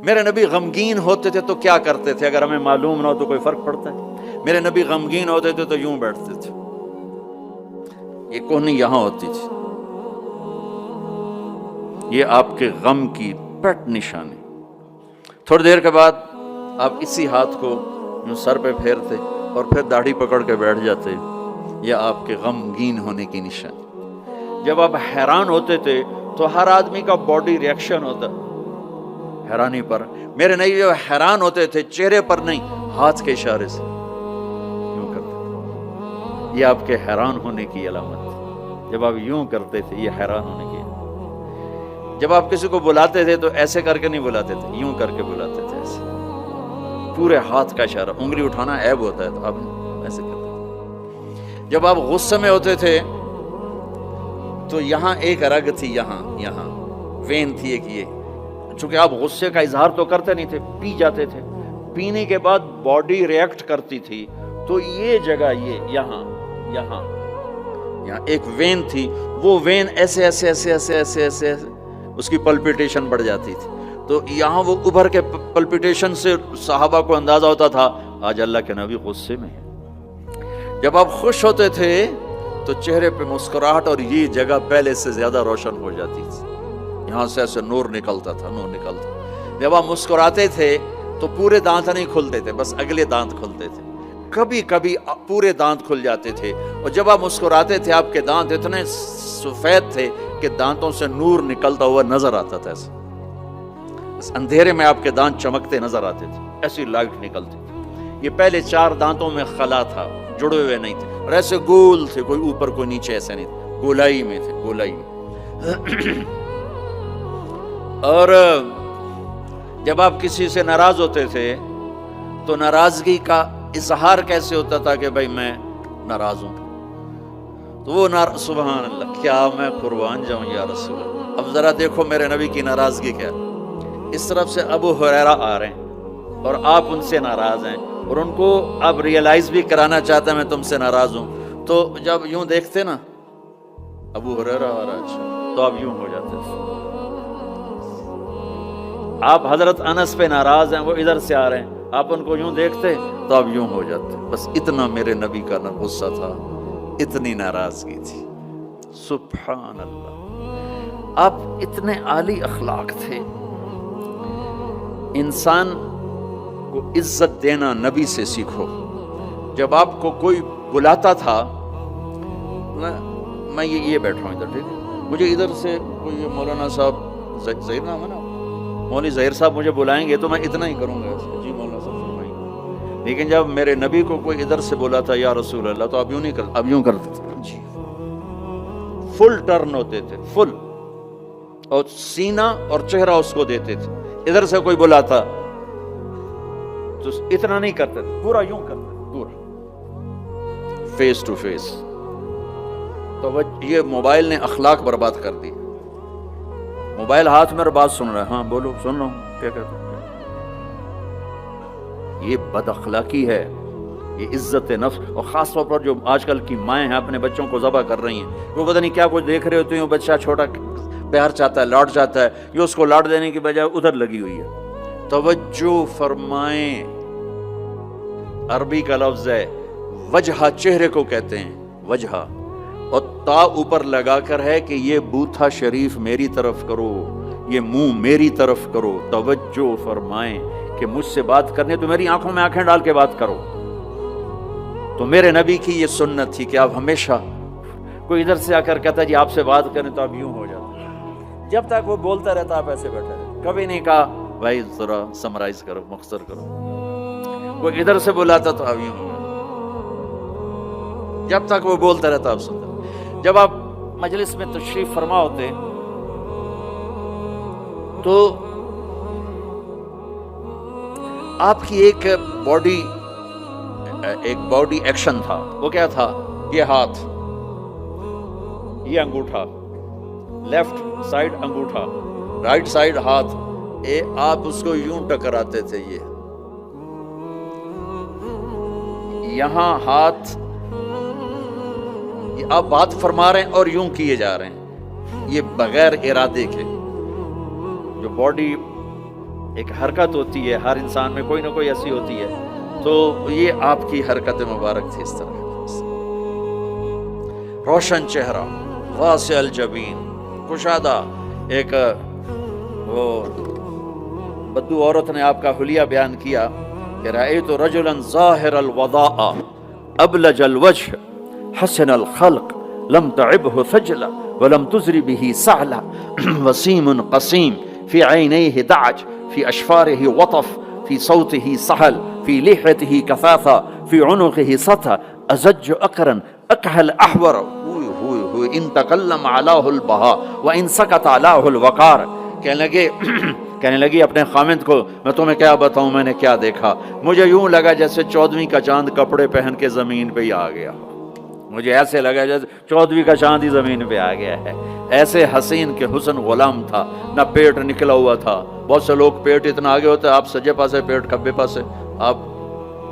میرے نبی غمگین ہوتے تھے تو کیا کرتے تھے؟ اگر ہمیں معلوم نہ ہو تو کوئی فرق پڑتا ہے؟ میرے نبی غمگین ہوتے تھے تو یوں بیٹھتے تھے، یہ کونی یہاں ہوتی تھی، یہ آپ کے غم کی پٹ نشانی۔ تھوڑی دیر کے بعد آپ اسی ہاتھ کو یوں سر پہ پھیرتے اور پھر داڑھی پکڑ کے بیٹھ جاتے، یہ آپ کے غمگین ہونے کی نشانی۔ جب آپ حیران ہوتے تھے تو ہر آدمی کا باڈی ریئیکشن ہوتا حیرانی پر، میرے نبی جو حیران ہوتے تھے چہرے پر نہیں، ہاتھ کے اشارے سے یوں کرتے تھے، یہ آپ کے حیران ہونے کی علامت تھی۔ جب آپ یوں کرتے تھے یہ حیران ہونے کی علامت۔ جب آپ کسی کو بلاتے تھے تو ایسے کر کے نہیں بلاتے تھے، یوں کر کے بلاتے تھے، ایسے پورے ہاتھ کا اشارہ۔ انگلی اٹھانا عیب ہوتا ہے تو آپ ایسے کرتے تھے۔ جب آپ غصے میں ہوتے تھے تو یہاں ایک رگ تھی، یہاں وین تھی ایک، یہ چونکہ آپ غصے کا اظہار تو کرتے نہیں تھے، پی جاتے تھے، پینے کے بعد باڈی ریئیکٹ کرتی تھی، تو یہ جگہ یہاں ایک وین تھی، وہ وین ایسے اس کی پلپیٹیشن بڑھ جاتی تھی، تو یہاں وہ ابھر کے پلپیٹیشن سے صحابہ کو اندازہ ہوتا تھا آج اللہ کے نبی غصے میں ہے۔ جب آپ خوش ہوتے تھے تو چہرے پہ مسکراہٹ اور یہ جگہ پہلے سے زیادہ روشن ہو جاتی تھی، یہاں سے ایسے نور نکلتا تھا۔ جب آپ مسکراتے تھے تو پورے دانت نہیں کھلتے تھے، بس اگلے دانت کھلتے تھے، کبھی کبھی پورے دانت کھل جاتے تھے، اور جب آپ مسکراتے تھے آپ کے دانت اتنے سفید تھے کہ دانتوں سے نور نکلتا ہوا نظر آتا تھا، ایسے بس اندھیرے میں آپ کے دانت چمکتے نظر آتے تھے، ایسی لائٹ نکلتی تھی۔ یہ پہلے 4 دانتوں میں خلا تھا، جڑے ہوئے نہیں تھے، اور ایسے گول تھے، کوئی اوپر کوئی نیچے، ایسے نہیں تھے، گولائی میں تھے۔ اور جب آپ کسی سے ناراض ہوتے تھے تو ناراضگی کا اظہار کیسے ہوتا تھا کہ بھائی میں ناراض ہوں، تو وہ سبحان اللہ، کیا میں قربان جاؤں یا رسول اللہ۔ اب ذرا دیکھو میرے نبی کی ناراضگی کیا، اس طرف سے ابو ہریرہ آ رہے ہیں اور آپ ان سے ناراض ہیں، اور ان کو آپ ریئلائز بھی کرانا چاہتے ہیں میں تم سے ناراض ہوں، تو جب یوں دیکھتے نا ابو ہریرہ آ رہا ہے، اچھا، تو آپ یوں ہو جاتے تھے۔ آپ حضرت انس پہ ناراض ہیں، وہ ادھر سے آ رہے ہیں، آپ ان کو یوں دیکھتے تو آپ یوں ہو جاتے، بس اتنا میرے نبی کا غصہ تھا، اتنی ناراضگی تھی، سبحان اللہ۔ آپ اتنے عالی اخلاق تھے۔ انسان کو عزت دینا نبی سے سیکھو۔ جب آپ کو کوئی بلاتا تھا، میں یہ بیٹھا ہوں ادھر، ٹھیک ہے، مجھے ادھر سے کوئی مولانا صاحب ظہیر نام ہے نا، مولوی ظہیر صاحب مجھے بلائیں گے تو میں اتنا ہی کروں گا، جی مولانا صاحب فرمائیں گے، لیکن جب میرے نبی کو کوئی ادھر سے بولا تھا یا رسول اللہ، تو اب یوں نہیں کرتے، اب یوں کرتے تھے، جی، فل ٹرن ہوتے تھے، فل، اور سینہ اور چہرہ اس کو دیتے تھے۔ ادھر سے کوئی بلا تھا تو اتنا نہیں کرتے تھے، پورا یوں کرتے تھے، پورا فیس ٹو فیس۔ تو یہ موبائل نے اخلاق برباد کر دی۔ موبائل ہاتھ میں اور بات سن رہا ہے، ہاں بولو، سن رہا ہوں، کیا کہتے ہیں؟ یہ بد اخلاقی ہے، یہ عزت نفس، اور خاص طور پر جو آج کل کی مائیں ہیں اپنے بچوں کو ذبح کر رہی ہیں، وہ پتہ نہیں کیا کچھ دیکھ رہے ہوتے ہیں، وہ بچہ چھوٹا پیار چاہتا ہے، لاڈ چاہتا ہے، یہ اس کو لاڈ دینے کی بجائے ادھر لگی ہوئی ہے۔ توجہ فرمائیں، عربی کا لفظ ہے وجہ، چہرے کو کہتے ہیں وجہ، اور تا اوپر لگا کر ہے کہ یہ بوتھا شریف میری طرف کرو، یہ منہ میری طرف کرو۔ توجہ فرمائیں کہ مجھ سے بات کرنے تو میری آنکھوں میں آنکھیں ڈال کے بات کرو۔ تو میرے نبی کی یہ سنت تھی کہ آپ ہمیشہ، کوئی ادھر سے آ کر کہتا جی آپ سے بات کریں تو آپ یوں ہو جاتے، جب تک وہ بولتا رہتا آپ ایسے بیٹھے رہتے، کبھی نہیں کہا بھائی ذرا سمرائز کرو، مختصر کرو۔ وہ ادھر سے بلاتا تو آپ یوں ہو، جب تک وہ بولتا رہتا آپ سنتے۔ جب آپ مجلس میں تشریف فرما ہوتے تو آپ کی ایک باڈی ایکشن تھا، وہ کیا تھا؟ یہ ہاتھ، یہ انگوٹھا، لیفٹ سائیڈ انگوٹھا، رائٹ سائیڈ ہاتھ، آپ اس کو یوں ٹکراتے تھے، یہاں ہاتھ، آپ بات فرما رہے ہیں اور یوں کیے جا رہے ہیں، یہ بغیر ارادے کے، جو باڈی ایک حرکت ہوتی ہے، ہر انسان میں کوئی نہ کوئی ایسی ہوتی ہے، تو یہ آپ کی حرکت مبارک تھی اس طرح۔ روشن چہرہ، واسع الجبین، کشادہ، ایک وہ بدو عورت نے آپ کا حلیہ بیان کیا کہ رأیت رجلا ظاہر الوضاء ابلج الوجه حسن الخلق لم تعبه ثجلا ولم تزر به سعلا وسيم قسيم في عينيه دعج في أشفاره وطف في صوته سهل في لحيته كثافة في عنقه سطى أزج أقرا أكحل أحور إن تكلم علاه البهاء وإن سكت علاه الوقار۔ کہنے لگی اپنے خامند کو، میں تمہیں کیا بتاؤں میں نے کیا دیکھا، مجھے یوں لگا جیسے 14ویں کا چاند کپڑے پہن کے زمین پہ ہی آ گیا، مجھے ایسے لگا جیسے 14ویں کا چاند ہی زمین پہ آ گیا ہے۔ ایسے حسین کے حسن غلام تھا، نہ پیٹ نکلا ہوا تھا۔ بہت سے لوگ پیٹ اتنا آگے ہوتا ہے، آپ سجے پاسے پیٹ کھبے پاسے، آپ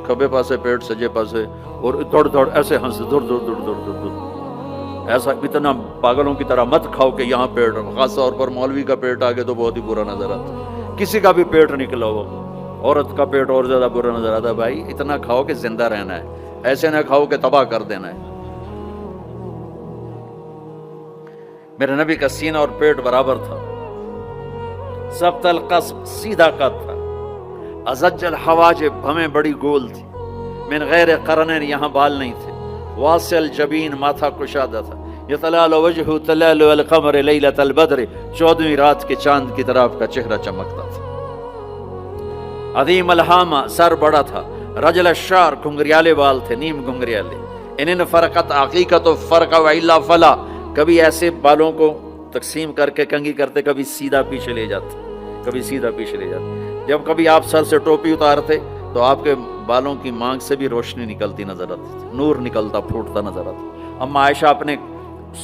کھبے پاسے پیٹ سجے پاسے، اور دوڑ دوڑ ایسے ہنس دوڑ دوڑ دوڑ دوڑ دوڑ دوڑ۔ ایسا اتنا پاگلوں کی طرح مت کھاؤ کہ یہاں پیٹ، خاص طور پر مولوی کا پیٹ آگے تو بہت ہی برا نظر آتا، کسی کا بھی پیٹ نکلا ہو، عورت کا پیٹ اور زیادہ برا نظر آتا۔ بھائی اتنا کھاؤ کہ زندہ رہنا ہے، ایسے نہ کھاؤ کہ تباہ کر دینا ہے۔ میرے نبی کا سینہ اور پیٹ برابر تھا، ضبط القصب، سیدھا قد تھا، ازج الحواجب، بھویں بڑی گول تھی، من غیر قرنین، یہاں بال نہیں تھے، واسع الجبین، ماتھا کشادہ تھا، یتلال وجہ تلال القمر لیلۃ البدر، 14ویں رات کے چاند کی طرح آپ کا چہرہ چمکتا تھا۔ عظیم الہامہ، سر بڑا تھا، رجل الشعر، گھنگریالے بال تھے، نیم گھنگریالے، ان فرقت عقیقت فرق والا فلا، کبھی ایسے بالوں کو تقسیم کر کے کنگھی کرتے، کبھی سیدھا پیچھے لے جاتے، کبھی سیدھا پیچھے لے جاتے۔ جب کبھی آپ سر سے ٹوپی اتارتے تو آپ کے بالوں کی مانگ سے بھی روشنی نکلتی نظر آتی تھی، نور نکلتا پھوٹتا نظر آتا۔ اما عائشہ اپنے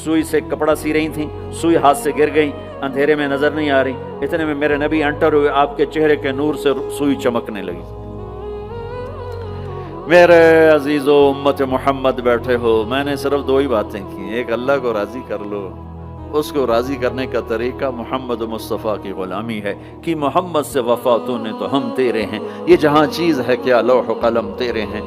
سوئی سے کپڑا سی رہی تھیں، سوئی ہاتھ سے گر گئی، اندھیرے میں نظر نہیں آ رہی، اتنے میں میرے نبی انٹر ہوئے، آپ کے چہرے کے نور سے سوئی چمکنے لگی۔ میرے عزیزو، امت محمد بیٹھے ہو، میں نے صرف 2 ہی باتیں کی، ایک اللہ کو راضی کر لو، اس کو راضی کرنے کا طریقہ محمد مصطفیٰ کی غلامی ہے کہ محمد سے وفا تو نے تو ہم تیرے ہیں، یہ جہاں چیز ہے کیا لوح و قلم تیرے ہیں۔